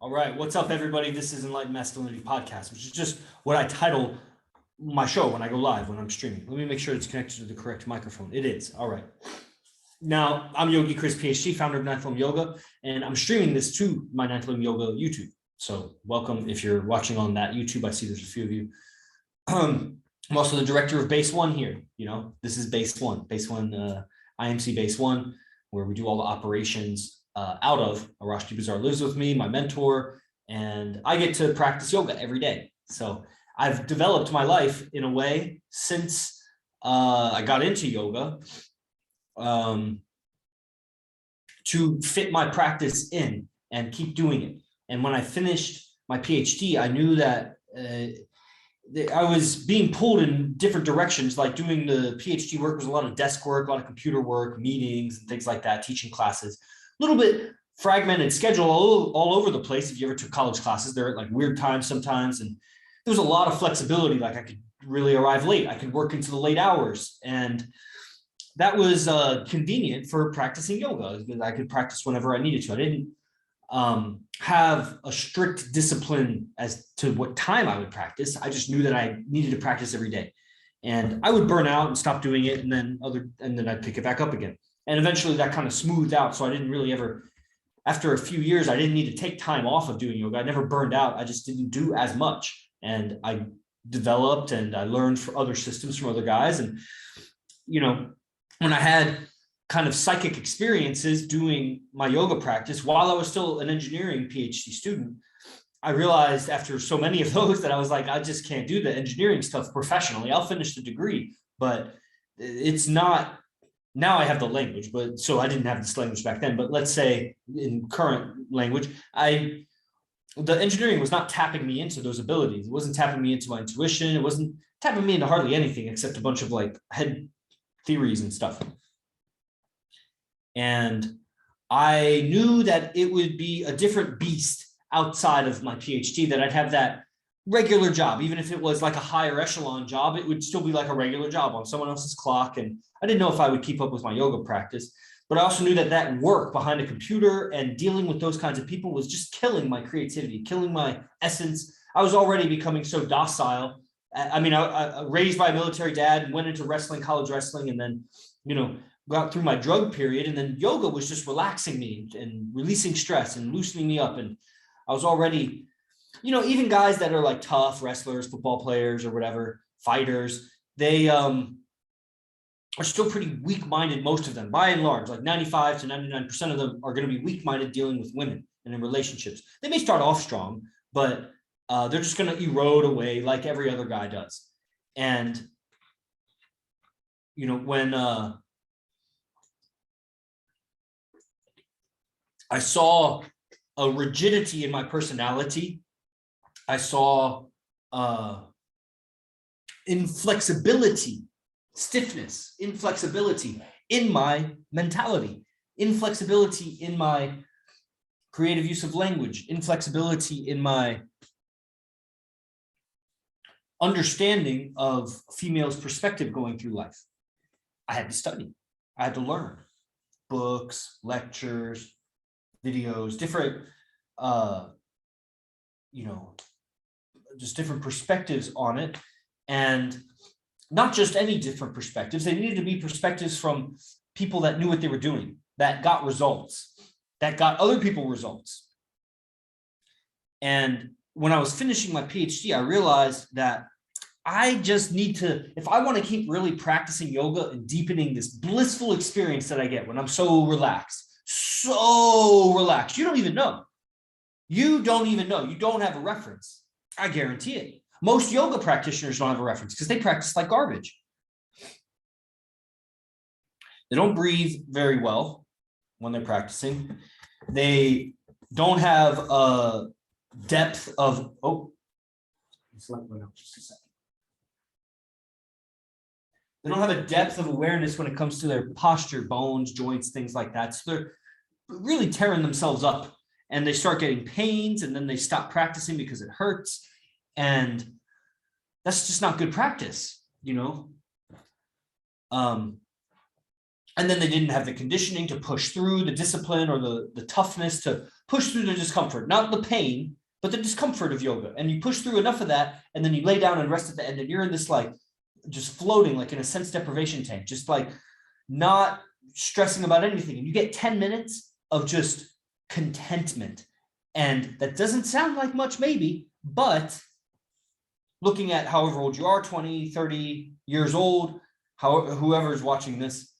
All right, what's up, everybody? This is Enlightened Masculinity Podcast, which is just what I title my show when I go live, when I'm streaming. Let me make sure it's connected to the correct microphone. It is. All right. Now, I'm Yogi Chris, PhD, founder of Ninth Form Yoga, and I'm streaming this to my Ninth Form Yoga YouTube. So welcome if you're watching on that YouTube. I see there's a few of you. I'm also the director of Base One here. You know, this is Base One, IMC Base One, where we do all the operations out of. Arashti Bazar lives with me, my mentor, and I get to practice yoga every day. So I've developed my life in a way since I got into yoga to fit my practice in and keep doing it. And when I finished my PhD, I knew that I was being pulled in different directions. Like doing the PhD work was a lot of desk work, a lot of computer work, meetings and things like that, teaching classes. A little bit fragmented schedule all over the place. If you ever took college classes, they're at like weird times sometimes. And there was a lot of flexibility. Like I could really arrive late. I could work into the late hours. And that was convenient for practicing yoga because I could practice whenever I needed to. I didn't have a strict discipline as to what time I would practice. I just knew that I needed to practice every day. And I would burn out and stop doing it. And then I'd pick it back up again. And eventually that kind of smoothed out. So I didn't really ever, after a few years, I didn't need to take time off of doing yoga. I never burned out. I just didn't do as much. And I developed and I learned for other systems from other guys. And, you know, when I had kind of psychic experiences doing my yoga practice while I was still an engineering PhD student, I realized after so many of those that I was like, I just can't do the engineering stuff professionally. I'll finish the degree, but it's not. Now I have the language, but so I didn't have this language back then. But let's say in current language, the engineering was not tapping me into those abilities. It wasn't tapping me into my intuition. It wasn't tapping me into hardly anything except a bunch of like head theories and stuff. And I knew that it would be a different beast outside of my PhD, that I'd have that regular job. Even if it was like a higher echelon job, it would still be like a regular job on someone else's clock. And I didn't know if I would keep up with my yoga practice, but I also knew that that work behind a computer and dealing with those kinds of people was just killing my creativity, killing my essence. I was already becoming so docile. I mean, I raised by a military dad and went into wrestling, college wrestling, and then, you know, got through my drug period. And then yoga was just relaxing me and releasing stress and loosening me up. And I was already, you know, even guys that are like tough wrestlers, football players or whatever, fighters, they are still pretty weak-minded, most of them, by and large. Like 95 to 99% of them are going to be weak-minded dealing with women and in relationships. They may start off strong, but they're just going to erode away like every other guy does. And, you know, when I saw a rigidity in my personality, I saw inflexibility, stiffness, inflexibility in my mentality, inflexibility in my creative use of language, inflexibility in my understanding of female's perspective going through life. I had to study. I had to learn books, lectures, videos, different, you know, just different perspectives on it. And not just any different perspectives. They needed to be perspectives from people that knew what they were doing, that got results, that got other people results. And when I was finishing my PhD, I realized that I just need to, if I want to keep really practicing yoga and deepening this blissful experience that I get when I'm so relaxed, you don't even know. You don't even know. You don't have a reference. I guarantee it. Most yoga practitioners don't have a reference because they practice like garbage. They don't breathe very well when they're practicing. They don't have a depth of, just a second. They don't have a depth of awareness when it comes to their posture, bones, joints, things like that. So they're really tearing themselves up and they start getting pains and then they stop practicing because it hurts. And that's just not good practice, you know? And then they didn't have the conditioning to push through, the discipline or the toughness to push through the discomfort, not the pain, but the discomfort of yoga. And you push through enough of that, and then you lay down and rest at the end, and you're in this like just floating, like in a sense deprivation tank, just like not stressing about anything. And you get 10 minutes of just contentment. And that doesn't sound like much, maybe, but looking at however old you are, 20, 30 years old, whoever is watching this,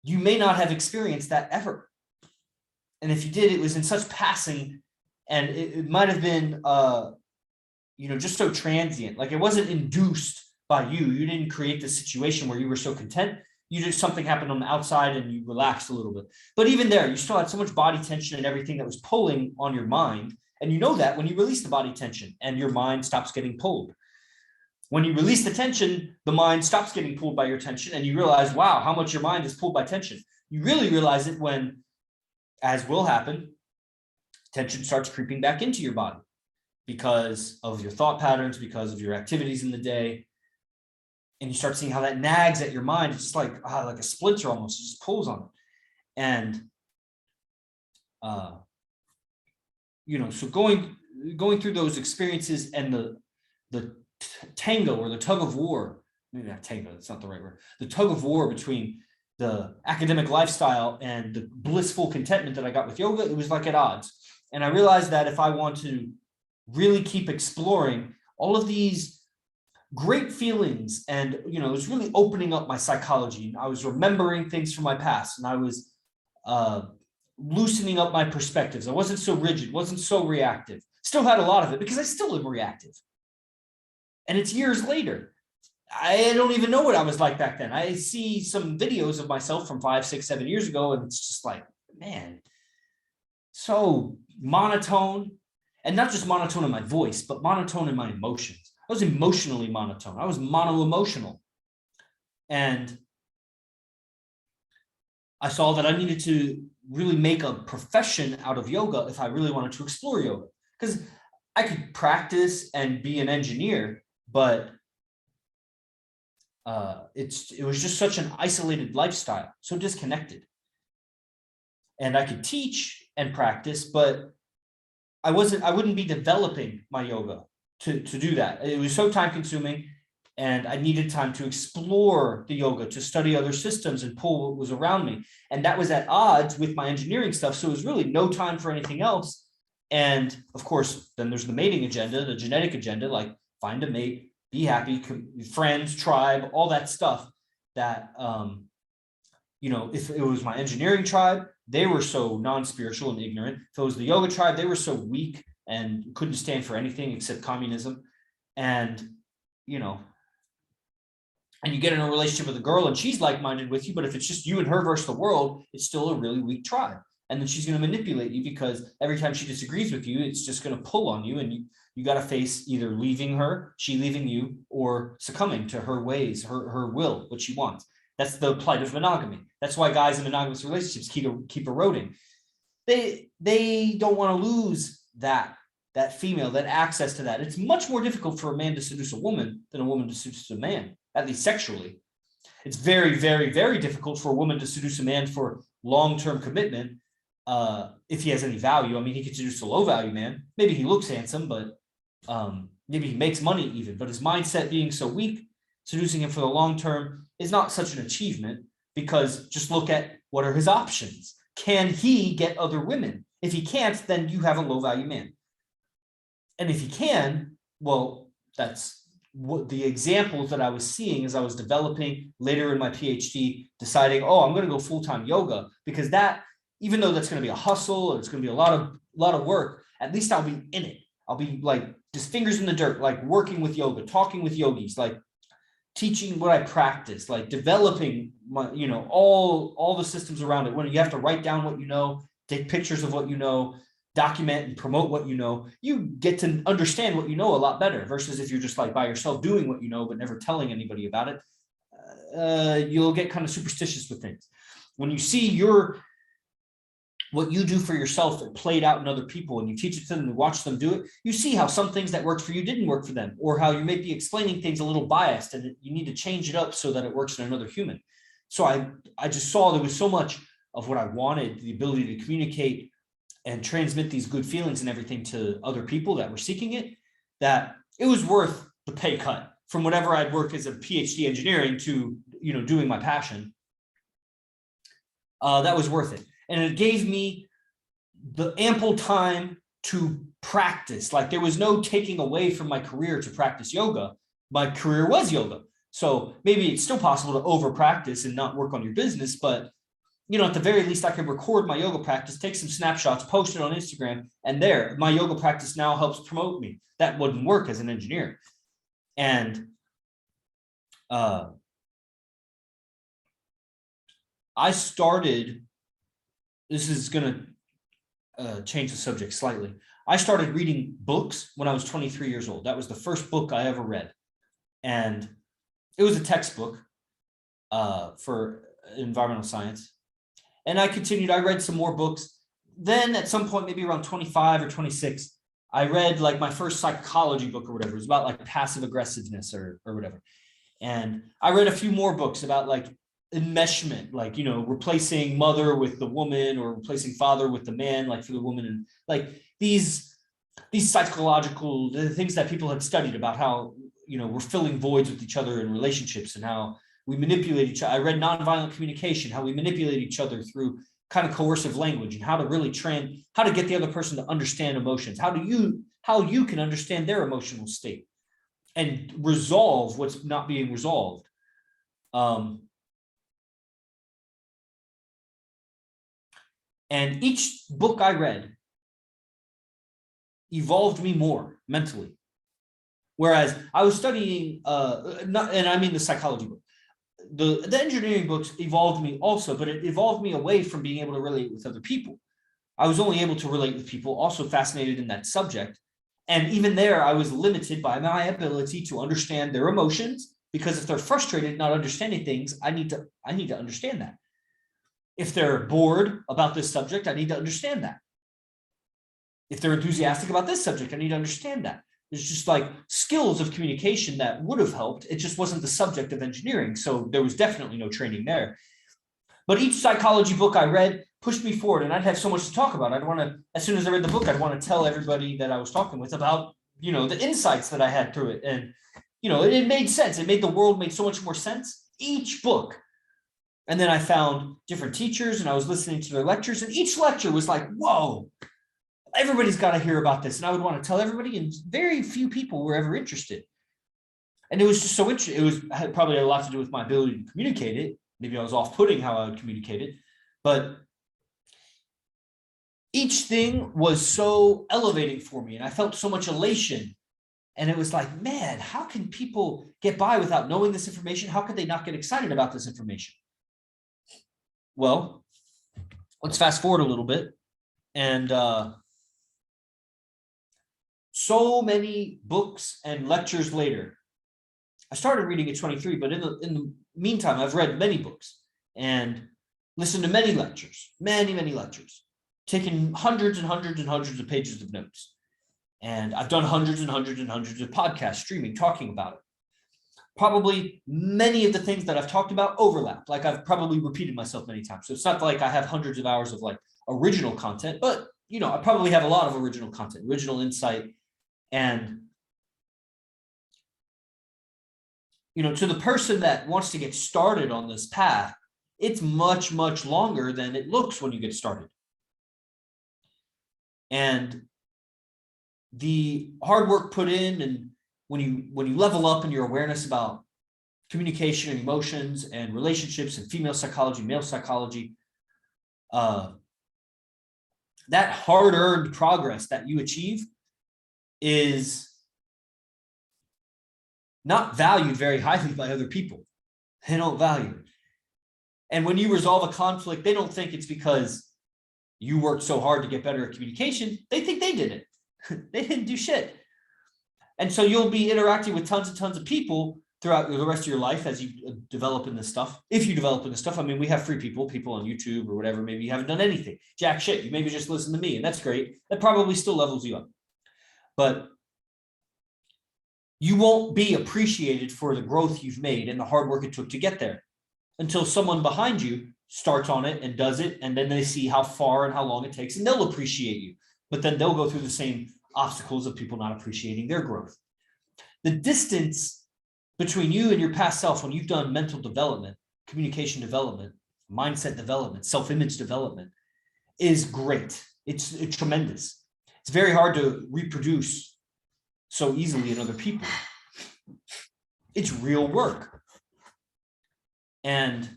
you may not have experienced that ever. And if you did, it was in such passing, and it might have been, just so transient. Like it wasn't induced by you. You didn't create the situation where you were so content. You just, something happened on the outside and you relaxed a little bit. But even there, you still had so much body tension and everything that was pulling on your mind. And you know that when you release the body tension and your mind stops getting pulled. When you release the tension, the mind stops getting pulled by your tension, and you realize, wow, how much your mind is pulled by tension. You really realize it when, as will happen, tension starts creeping back into your body because of your thought patterns, because of your activities in the day. And you start seeing how that nags at your mind. It's just like a splinter almost. It just pulls on it. And, so going through those experiences and the tango or the tug of war, maybe not tango, that's not the right word, the tug of war between the academic lifestyle and the blissful contentment that I got with yoga, it was like at odds. And I realized that if I want to really keep exploring all of these great feelings, and it was really opening up my psychology, and I was remembering things from my past, and I was loosening up my perspectives. I wasn't so rigid, wasn't so reactive. Still had a lot of it because I still am reactive. And it's years later. I don't even know what I was like back then. I see some videos of myself from 5, 6, 7 years ago, and it's just like, man, so monotone. And not just monotone in my voice, but monotone in my emotions. I was emotionally monotone. I was mono-emotional. And I saw that I needed to really make a profession out of yoga if I really wanted to explore yoga. Because I could practice and be an engineer, but it was just such an isolated lifestyle, so disconnected. And I could teach and practice, but I wouldn't be developing my yoga to do that. It was so time consuming, and I needed time to explore the yoga, to study other systems and pull what was around me. And that was at odds with my engineering stuff. So it was really no time for anything else. And of course, then there's the mating agenda, the genetic agenda, like find a mate, be happy, friends, tribe, all that stuff that, if it was my engineering tribe, they were so non-spiritual and ignorant. If it was the yoga tribe, they were so weak and couldn't stand for anything except communism. And, and you get in a relationship with a girl and she's like-minded with you, but if it's just you and her versus the world, it's still a really weak tribe. And then she's going to manipulate you because every time she disagrees with you, it's just going to pull on you. And you got to face either leaving her, she leaving you, or succumbing to her ways, her will, what she wants. That's the plight of monogamy. That's why guys in monogamous relationships keep eroding. They don't want to lose that female, that access to that. It's much more difficult for a man to seduce a woman than a woman to seduce a man, at least sexually. It's very, very, very difficult for a woman to seduce a man for long-term commitment. If he has any value. I mean, he could seduce a low-value man. Maybe he looks handsome, but maybe he makes money even. But his mindset being so weak, seducing him for the long term is not such an achievement, because just look at what are his options. Can he get other women? If he can't, then you have a low-value man. And if he can, well, that's what the examples that I was seeing as I was developing later in my PhD, deciding, I'm going to go full-time yoga, because that, even though that's going to be a hustle or it's going to be a lot of work, at least I'll be in it. I'll be like just fingers in the dirt, like working with yoga, talking with yogis, like teaching what I practice, like developing my, all the systems around it. When you have to write down what you know, take pictures of what you know, document and promote what you know, you get to understand what you know a lot better, versus if you're just like by yourself doing what you know, but never telling anybody about it, you'll get kind of superstitious with things. When you see what you do for yourself played out in other people, and you teach it to them and watch them do it, you see how some things that worked for you didn't work for them, or how you may be explaining things a little biased and you need to change it up so that it works in another human. So I just saw there was so much of what I wanted, the ability to communicate and transmit these good feelings and everything to other people that were seeking it, that it was worth the pay cut from whatever I'd worked as a PhD engineering to, doing my passion. That was worth it. And it gave me the ample time to practice. Like there was no taking away from my career to practice yoga. My career was yoga. So maybe it's still possible to over practice and not work on your business, but at the very least I could record my yoga practice, take some snapshots, post it on Instagram, and there, my yoga practice now helps promote me. That wouldn't work as an engineer. And I started, this is going to change the subject slightly. I started reading books when I was 23 years old. That was the first book I ever read. And it was a textbook for environmental science. And I continued, I read some more books. Then at some point, maybe around 25 or 26, I read like my first psychology book or whatever. It was about like passive aggressiveness or whatever. And I read a few more books about like enmeshment, like, replacing mother with the woman or replacing father with the man, like for the woman, and like these psychological things that people had studied about how, we're filling voids with each other in relationships and how we manipulate each other. I read nonviolent communication, how we manipulate each other through kind of coercive language, and how to really how to get the other person to understand emotions. How you can understand their emotional state and resolve what's not being resolved. And each book I read evolved me more mentally. Whereas I was studying, and I mean the psychology book. The engineering books evolved me also, but it evolved me away from being able to relate with other people. I was only able to relate with people also fascinated in that subject. And even there, I was limited by my ability to understand their emotions, because if they're frustrated, not understanding things, I need to understand that. If they're bored about this subject, I need to understand that. If they're enthusiastic about this subject, I need to understand that. There's just like skills of communication that would have helped. It just wasn't the subject of engineering. So there was definitely no training there. But each psychology book I read pushed me forward, and I'd have so much to talk about. I'd want to, as soon as I read the book, I'd want to tell everybody that I was talking with about, the insights that I had through it. And, it made sense. It made the world make so much more sense. Each book. And then I found different teachers and I was listening to their lectures, and each lecture was like, whoa, everybody's got to hear about this. And I would want to tell everybody, and very few people were ever interested. And it was just so interesting. It was probably a lot to do with my ability to communicate it. Maybe I was off-putting how I would communicate it, but each thing was so elevating for me. And I felt so much elation. And it was like, man, how can people get by without knowing this information? How could they not get excited about this information? Well, let's fast forward a little bit. And so many books and lectures later, I started reading at 23, but in the meantime, I've read many books and listened to many lectures, many lectures, taken hundreds and hundreds and hundreds of pages of notes. And I've done hundreds and hundreds and hundreds of podcasts, streaming, talking about it. Probably many of the things that I've talked about overlap. Like I've probably repeated myself many times. So it's not like I have hundreds of hours of like original content, but I probably have a lot of original content, original insight. And, to the person that wants to get started on this path, it's much, much longer than it looks when you get started. And the hard work put in, and when you level up in your awareness about communication and emotions and relationships and female psychology, male psychology, that hard-earned progress that you achieve is not valued very highly by other people. They don't value it. And when you resolve a conflict, they don't think it's because you worked so hard to get better at communication. They think they did it. They didn't do shit. And so you'll be interacting with tons and tons of people throughout the rest of your life as you develop in this stuff. If you develop in this stuff, I mean, we have free people on YouTube or whatever. Maybe you haven't done anything. Jack shit. You maybe just listen to me, and that's great. That probably still levels you up. But you won't be appreciated for the growth you've made and the hard work it took to get there. until someone behind you starts on it and does it. And then they see how far and how long it takes, and they'll appreciate you. But then they'll go through the same obstacles of people not appreciating their growth. The distance between you and your past self, when you've done mental development, communication development, mindset development, self-image development, is great. It's tremendous. It's very hard to reproduce so easily in other people. It's real work. And,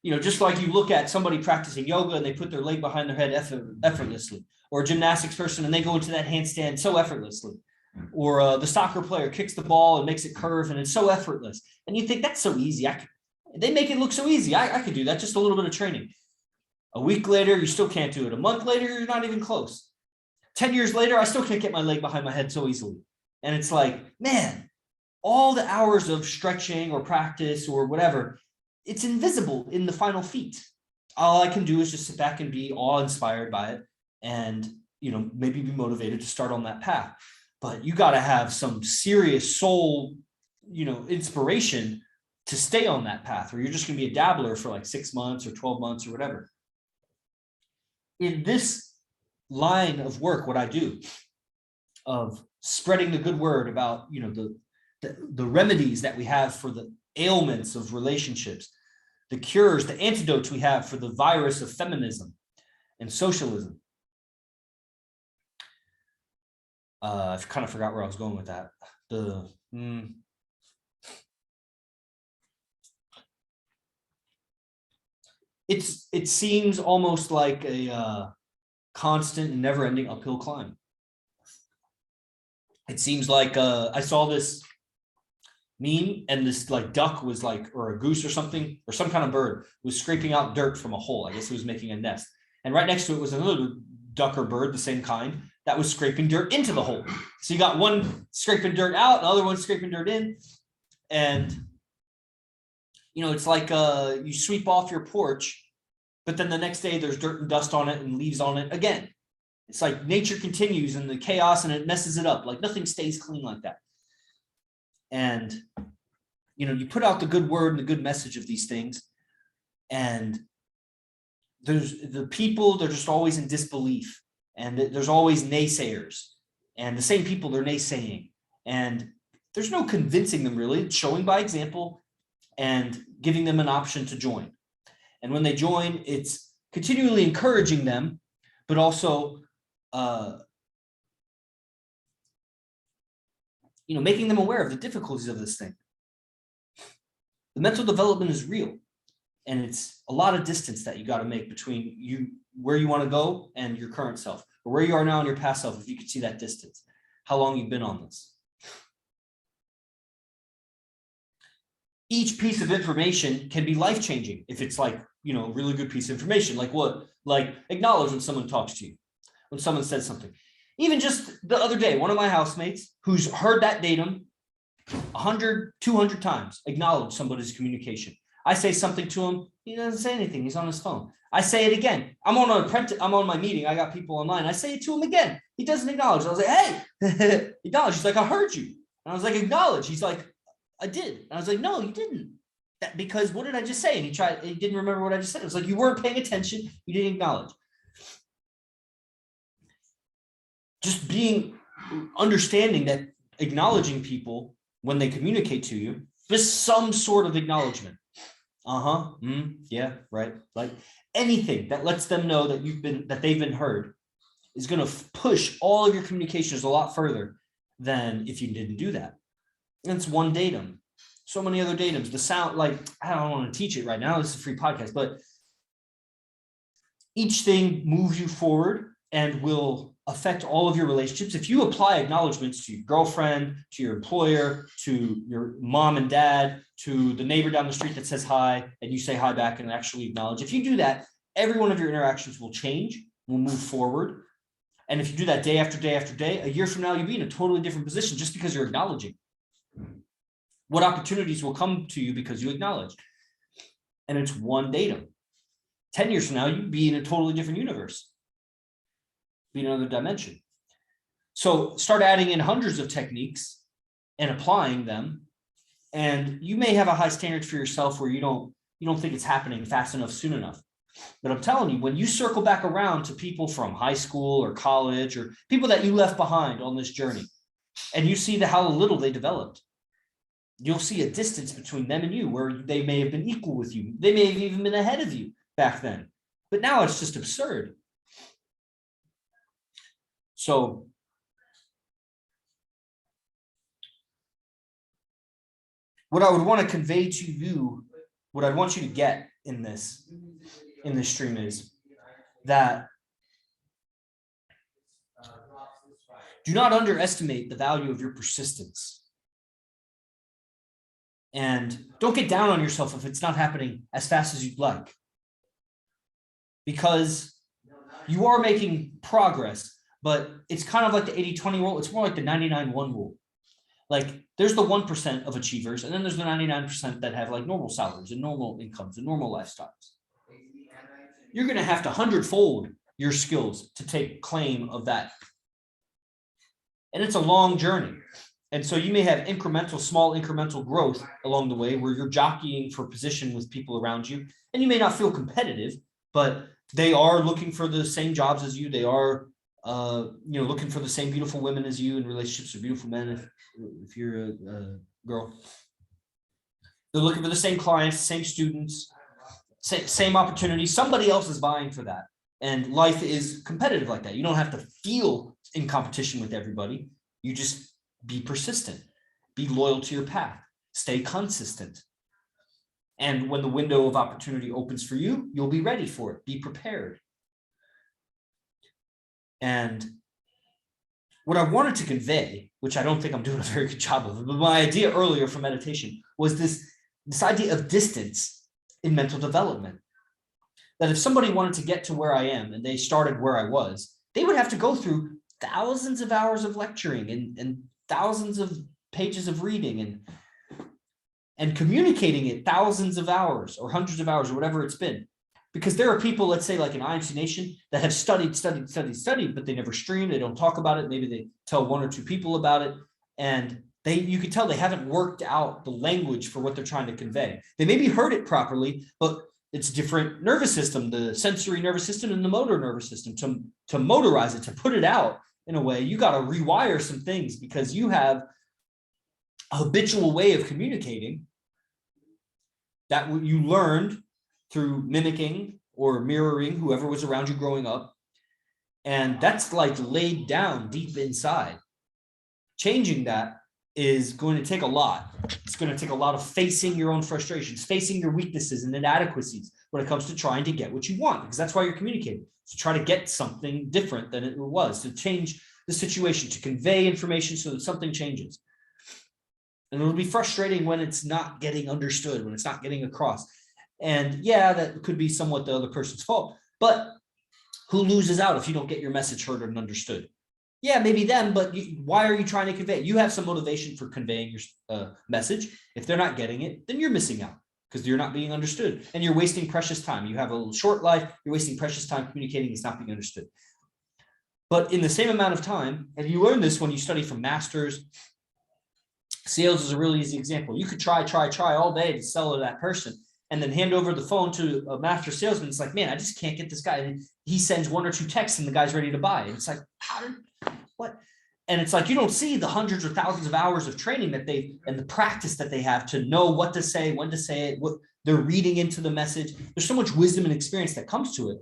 just like you look at somebody practicing yoga and they put their leg behind their head effortlessly, or a gymnastics person and they go into that handstand so effortlessly, or the soccer player kicks the ball and makes it curve and it's so effortless. And you think that's so easy. They make it look so easy. I could do that, just a little bit of training. A week later, you still can't do it. A month later, you're not even close. 10 years later, I still can't get my leg behind my head so easily. And it's like, man, all the hours of stretching or practice or whatever, it's invisible in the final feat. All I can do is just sit back and be awe-inspired by it and, maybe be motivated to start on that path. But you got to have some serious soul, inspiration to stay on that path, or you're just going to be a dabbler for like 6 months or 12 months or whatever. In this line of work, what I do of spreading the good word about, the remedies that we have for the ailments of relationships, the cures, the antidotes we have for the virus of feminism and socialism. I kind of forgot where I was going with that. It seems almost like a constant and never-ending uphill climb. It seems like I saw this meme, and this like duck was like, or a goose or something, or some kind of bird was scraping out dirt from a hole. I guess it was making a nest. And right next to it was another duck or bird, the same kind, that was scraping dirt into the hole. So you got one scraping dirt out, the other one scraping dirt in. And, it's like you sweep off your porch, but then the next day there's dirt and dust on it and leaves on it again. It's like nature continues and the chaos, and it messes it up. Like nothing stays clean like that. And, you put out the good word and the good message of these things, and there's the people, they're just always in disbelief, and there's always naysayers, and the same people they're naysaying, and there's no convincing them really. It's showing by example and giving them an option to join. And when they join, it's continually encouraging them, but also making them aware of the difficulties of this thing. The mental development is real, and it's a lot of distance that you got to make between you, where you want to go, and your current self, or where you are now and your past self. If you could see that distance, how long you've been on this. Each piece of information can be life-changing if it's like, really good piece of information. Like what? Like acknowledge when someone talks to you, when someone says something. Even just the other day, one of my housemates who's heard that datum 100, 200 times, acknowledge somebody's communication. I say something to him, he doesn't say anything. He's on his phone. I say it again. I'm on my meeting. I got people online. I say it to him again. He doesn't acknowledge. I was like, hey, acknowledge. He's like, I heard you. And I was like, acknowledge. He's like, I did. And I was like, no, you didn't. Because what did I just say? And he didn't remember what I just said. It was like, you weren't paying attention. You didn't acknowledge. Just understanding that acknowledging people when they communicate to you, just some sort of acknowledgement. Yeah, right. Like anything that lets them know that they've been heard is going to push all of your communications a lot further than if you didn't do that. And it's one datum. So many other datums. The sound, like, I don't want to teach it right now. This is a free podcast, but each thing moves you forward and will affect all of your relationships. If you apply acknowledgments to your girlfriend, to your employer, to your mom and dad, to the neighbor down the street that says hi, and you say hi back and actually acknowledge. If you do that, every one of your interactions will change, will move forward. And if you do that day after day after day, a year from now, you'll be in a totally different position just because you're acknowledging. What opportunities will come to you because you acknowledge? And it's one datum. 10 years from now, you'd be in a totally different universe, be in another dimension. So start adding in hundreds of techniques and applying them. And you may have a high standard for yourself where you don't, you don't think it's happening fast enough, soon enough. But I'm telling you, when you circle back around to people from high school or college or people that you left behind on this journey, and you see how little they developed, you'll see a distance between them and you where they may have been equal with you. They may have even been ahead of you back then. But now it's just absurd. So what I would want to convey to you, what I want you to get in this stream is that do not underestimate the value of your persistence. And don't get down on yourself if it's not happening as fast as you'd like. Because you are making progress, but it's kind of like the 80-20 rule. It's more like the 99-1 rule. Like there's the 1% of achievers, and then there's the 99% that have like normal salaries and normal incomes and normal lifestyles. You're going to have to 100-fold your skills to take claim of that. And it's a long journey. And so you may have small incremental growth along the way where you're jockeying for position with people around you. And you may not feel competitive, but they are looking for the same jobs as you. They are looking for the same beautiful women as you in relationships with beautiful men if you're a girl. They're looking for the same clients, same students, same opportunities. Somebody else is vying for that. And life is competitive like that. You don't have to feel in competition with everybody. You just be persistent, be loyal to your path, stay consistent. And when the window of opportunity opens for you, you'll be ready for it. Be prepared. And what I wanted to convey, which I don't think I'm doing a very good job of, but my idea earlier for meditation was this idea of distance in mental development. That if somebody wanted to get to where I am and they started where I was, they would have to go through thousands of hours of lecturing and thousands of pages of reading and communicating it thousands of hours or hundreds of hours or whatever it's been. Because there are people, let's say like in IMC Nation, that have studied, but they never stream. They don't talk about it. Maybe they tell one or two people about it. And you can tell they haven't worked out the language for what they're trying to convey. They maybe heard it properly, but it's different nervous system, the sensory nervous system and the motor nervous system. To motorize it, to put it out in a way, you got to rewire some things because you have a habitual way of communicating that you learned through mimicking or mirroring whoever was around you growing up. And that's like laid down deep inside. Changing that is going to take a lot. It's going to take a lot of facing your own frustrations, facing your weaknesses and inadequacies when it comes to trying to get what you want, because that's why you're communicating. To try to get something different than it was, to change the situation, to convey information so that something changes. And it'll be frustrating when it's not getting understood, when it's not getting across. And yeah, that could be somewhat the other person's fault, but who loses out if you don't get your message heard and understood? Yeah, maybe them, but why are you trying to convey it? You have some motivation for conveying your message. If they're not getting it, then you're missing out because you're not being understood and you're wasting precious time. You have a short life, you're wasting precious time communicating, it's not being understood. But in the same amount of time, and you learn this when you study from masters, sales is a really easy example. You could try all day to sell to that person and then hand over the phone to a master salesman. It's like, man, I just can't get this guy. And he sends one or two texts and the guy's ready to buy. And it's like, what? And it's like, you don't see the hundreds or thousands of hours of training that and the practice that they have to know what to say, when to say it, what they're reading into the message. There's so much wisdom and experience that comes to it.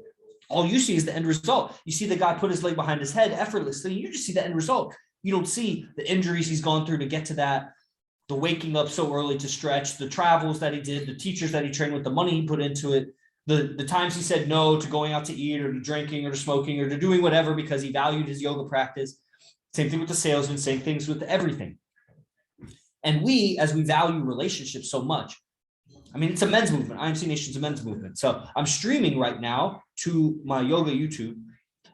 All you see is the end result. You see the guy put his leg behind his head effortlessly. You just see the end result. You don't see the injuries he's gone through to get to that, the waking up so early to stretch, the travels that he did, the teachers that he trained with, the money he put into it, the times he said no to going out to eat or to drinking or to smoking or to doing whatever because he valued his yoga practice. Same thing with the salesman, same things with everything. And as we value relationships so much, I mean, it's a men's movement. IMC Nation's a men's movement. So I'm streaming right now to my yoga YouTube,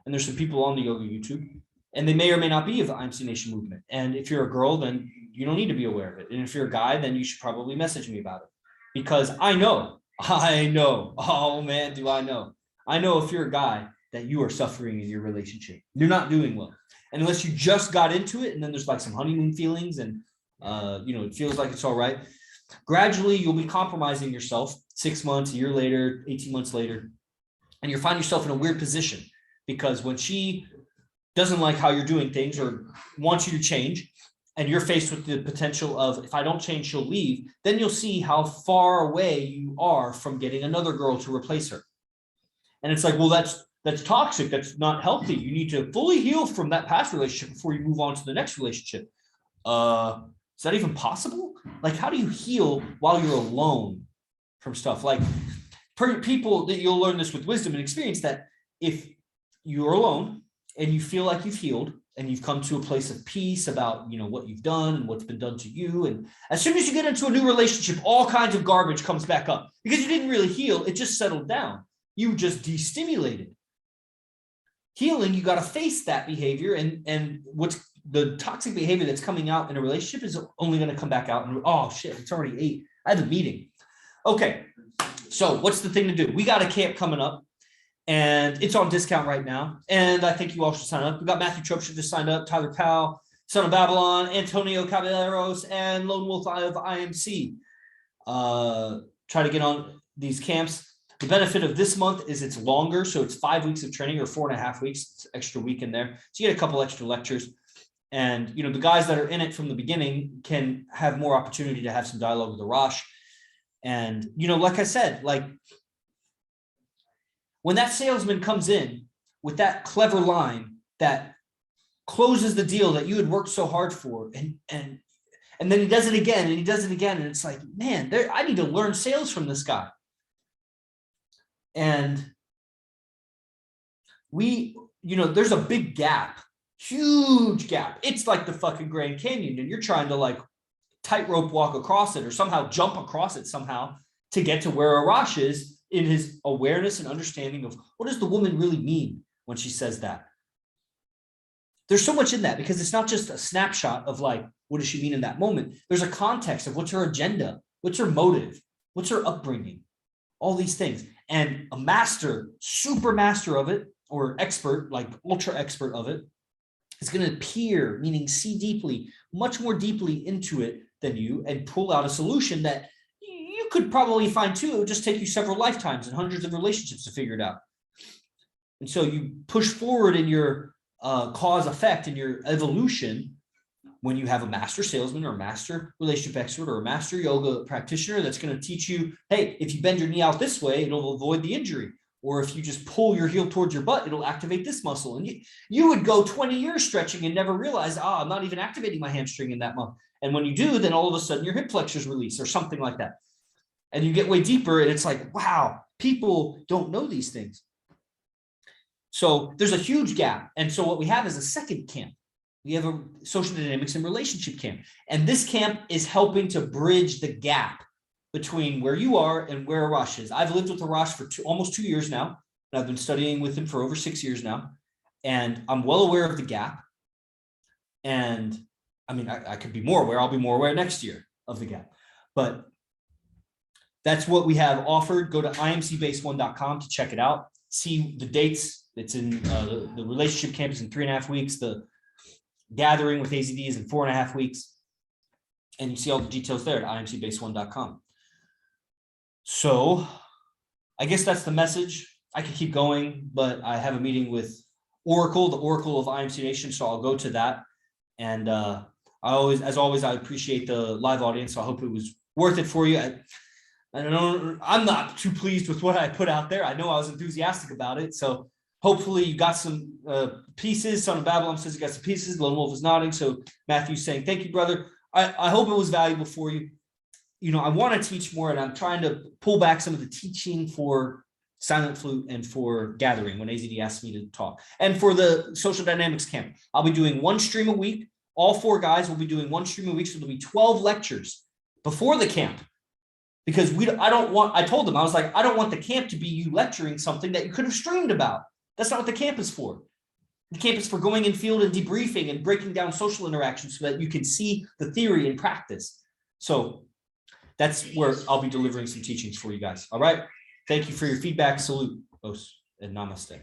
and there's some people on the yoga YouTube, and they may or may not be of the IMC Nation movement. And if you're a girl, then you don't need to be aware of it. And if you're a guy, then you should probably message me about it. Because I know, oh man, do I know. I know if you're a guy that you are suffering in your relationship. You're not doing well. And unless you just got into it and then there's like some honeymoon feelings and, it feels like it's all right. Gradually, you'll be compromising yourself 6 months, a year later, 18 months later, and you'll find yourself in a weird position because when she doesn't like how you're doing things or wants you to change, and you're faced with the potential of, if I don't change, she'll leave, then you'll see how far away you are from getting another girl to replace her. And it's like, well, that's toxic. That's not healthy. You need to fully heal from that past relationship before you move on to the next relationship. Is that even possible? Like, how do you heal while you're alone from stuff? Like, people that you'll learn this with wisdom and experience, that if you're alone and you feel like you've healed and you've come to a place of peace about, what you've done and what's been done to you, and as soon as you get into a new relationship, all kinds of garbage comes back up because you didn't really heal. It just settled down. You just destimulated. Healing, you got to face that behavior, and what's the toxic behavior that's coming out in a relationship is only going to come back out and, oh shit, it's already 8. I have a meeting. Okay. So what's the thing to do? We got a camp coming up and it's on discount right now. And I think you all should sign up. We got Matthew Tropshire just signed up, Tyler Powell, Son of Babylon, Antonio Caballeros, and Lone Wolf of IMC. Try to get on these camps. The benefit of this month is it's longer. So it's 5 weeks of training, or 4.5 weeks, it's extra week in there. So you get a couple extra lectures. And, the guys that are in it from the beginning can have more opportunity to have some dialogue with the Rosh. And, like I said, like when that salesman comes in with that clever line that closes the deal that you had worked so hard for, and then he does it again and he does it again. And it's like, man, I need to learn sales from this guy. And there's a big gap, huge gap. It's like the fucking Grand Canyon, and you're trying to like tightrope walk across it or somehow jump across it somehow to get to where Arash is in his awareness and understanding of what does the woman really mean when she says that. There's so much in that because it's not just a snapshot of like, what does she mean in that moment? There's a context of what's her agenda, what's her motive, what's her upbringing, all these things. And a master, super master of it, or expert, like ultra expert of it, is going to peer, meaning see deeply, much more deeply into it than you, and pull out a solution that you could probably find too. It would just take you several lifetimes and hundreds of relationships to figure it out. And so you push forward in your cause effect and your evolution when you have a master salesman or a master relationship expert or a master yoga practitioner that's going to teach you, hey, if you bend your knee out this way, it'll avoid the injury. Or if you just pull your heel towards your butt, it'll activate this muscle. And you would go 20 years stretching and never realize, I'm not even activating my hamstring in that month. And when you do, then all of a sudden your hip flexors release or something like that. And you get way deeper and it's like, wow, people don't know these things. So there's a huge gap. And so what we have is a second camp. We have a social dynamics and relationship camp. And this camp is helping to bridge the gap between where you are and where Arash is. I've lived with Arash for almost 2 years now. And I've been studying with him for over 6 years now. And I'm well aware of the gap. And I mean, I could be more aware. I'll be more aware next year of the gap. But that's what we have offered. Go to imcbase1.com to check it out. See the dates. It's in the relationship camp is in 3.5 weeks. The gathering with AZD is in 4.5 weeks. And you see all the details there at imcbase1.com. So I guess that's the message. I could keep going, but I have a meeting with Oracle, the Oracle of IMC Nation. So I'll go to that. And as always, I appreciate the live audience. So I hope it was worth it for you. I'm not too pleased with what I put out there. I know I was enthusiastic about it. So hopefully you got some pieces. Son of Babylon says you got some pieces. Lone Wolf is nodding. So Matthew's saying, thank you, brother. I hope it was valuable for you. I want to teach more, and I'm trying to pull back some of the teaching for Silent Flute and for Gathering when AZD asked me to talk. And for the Social Dynamics Camp, I'll be doing 1 stream a week. All 4 guys will be doing 1 stream a week. So there'll be 12 lectures before the camp. Because I told them, I was like, I don't want the camp to be you lecturing something that you could have streamed about. That's not what the camp is for. The camp is for going in field and debriefing and breaking down social interactions so that you can see the theory in practice. So that's where I'll be delivering some teachings for you guys. All right. Thank you for your feedback. Salute, Os, and namaste.